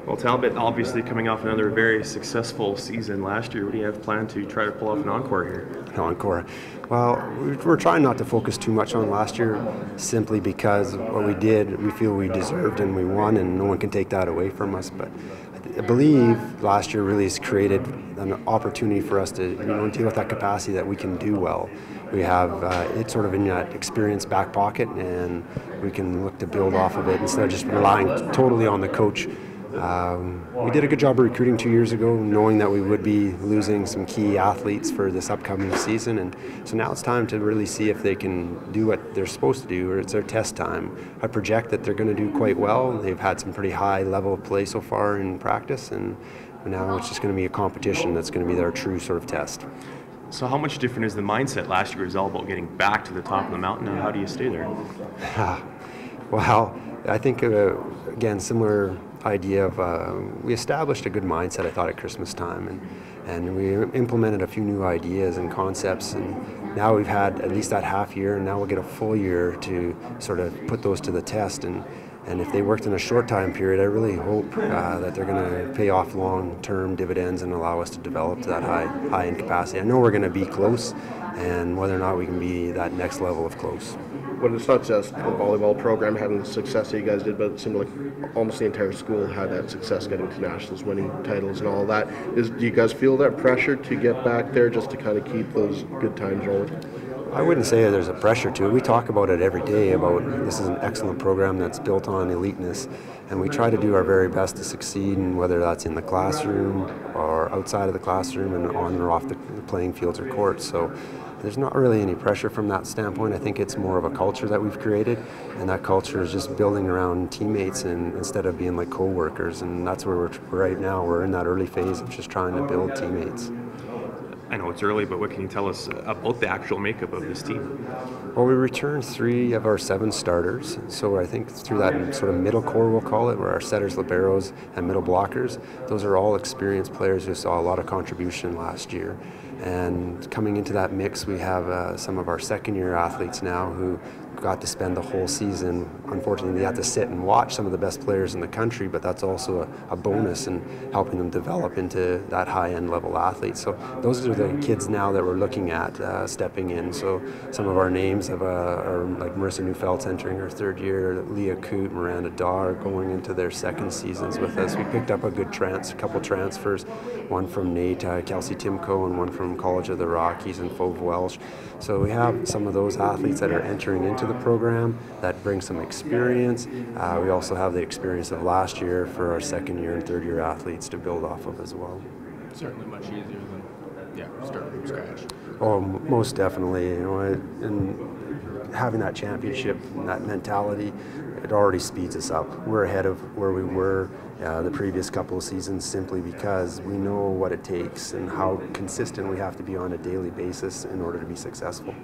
Well, Talbot obviously coming off another very successful season last year. What do you have planned to try to pull off an encore here? An encore. Well, we're trying not to focus too much on last year, simply because what we did, we feel we deserved and we won, and no one can take that away from us. But I believe last year really has created an opportunity for us to deal with that capacity that we can do well. We have it sort of in that experience back pocket, and we can look to build off of it instead of just relying totally on the coach. We did a good job of recruiting 2 years ago, knowing that we would be losing some key athletes for this upcoming season, and so now it's time to really see if they can do what they're supposed to do, or it's their test time. I project that they're going to do quite well. They've had some pretty high level of play so far in practice, and now it's just going to be a competition that's going to be their true sort of test. So how much different is the mindset? Last year was all about getting back to the top of the mountain, and how do you stay there? Well, I think, again, similar idea of we established a good mindset, I thought, at Christmas time, and we implemented a few new ideas and concepts, and now we've had at least that half year, and now we'll get a full year to sort of put those to the test, and if they worked in a short time period, I really hope that they're going to pay off long-term dividends and allow us to develop to that high-end capacity. I know we're going to be close, and whether or not we can be that next level of close. Well, it's not just the volleyball program having the success that you guys did, but it seemed like almost the entire school had that success getting to nationals, winning titles and all that. Do you guys feel that pressure to get back there just to kind of keep those good times rolling? I wouldn't say there's a pressure to it. We talk about it every day, about this is an excellent program that's built on eliteness, and we try to do our very best to succeed, and whether that's in the classroom or outside of the classroom and on or off the playing fields or courts. So there's not really any pressure from that standpoint. I think it's more of a culture that we've created, and that culture is just building around teammates and instead of being like co-workers, and that's where we're right now. We're in that early phase of just trying to build teammates. I know it's early, but what can you tell us about the actual makeup of this team? Well, we returned 3 of our 7 starters, so I think through that sort of middle core, we'll call it, where our setters, liberos, and middle blockers, those are all experienced players who saw a lot of contribution last year. And coming into that mix, we have some of our second-year athletes now who got to spend the whole season. Unfortunately, they had to sit and watch some of the best players in the country, but that's also a bonus in helping them develop into that high-end level athlete. So those are the kids now that we're looking at stepping in. So some of our names are like Marissa Neufeld's entering her 3rd year, Leah Coote, Miranda Dahr going into their 2nd seasons with us. We picked up a couple transfers, one from Nate, Kelsey Timko, and one from College of the Rockies and Fauve Welsh. So we have some of those athletes that are entering into the program that bring some experience. We also have the experience of last year for our 2nd year and 3rd year athletes to build off of as well. Certainly much easier than starting from scratch. Oh, most definitely. And having that championship and that mentality, it already speeds us up. We're ahead of where we were the previous couple of seasons, simply because we know what it takes and how consistent we have to be on a daily basis in order to be successful.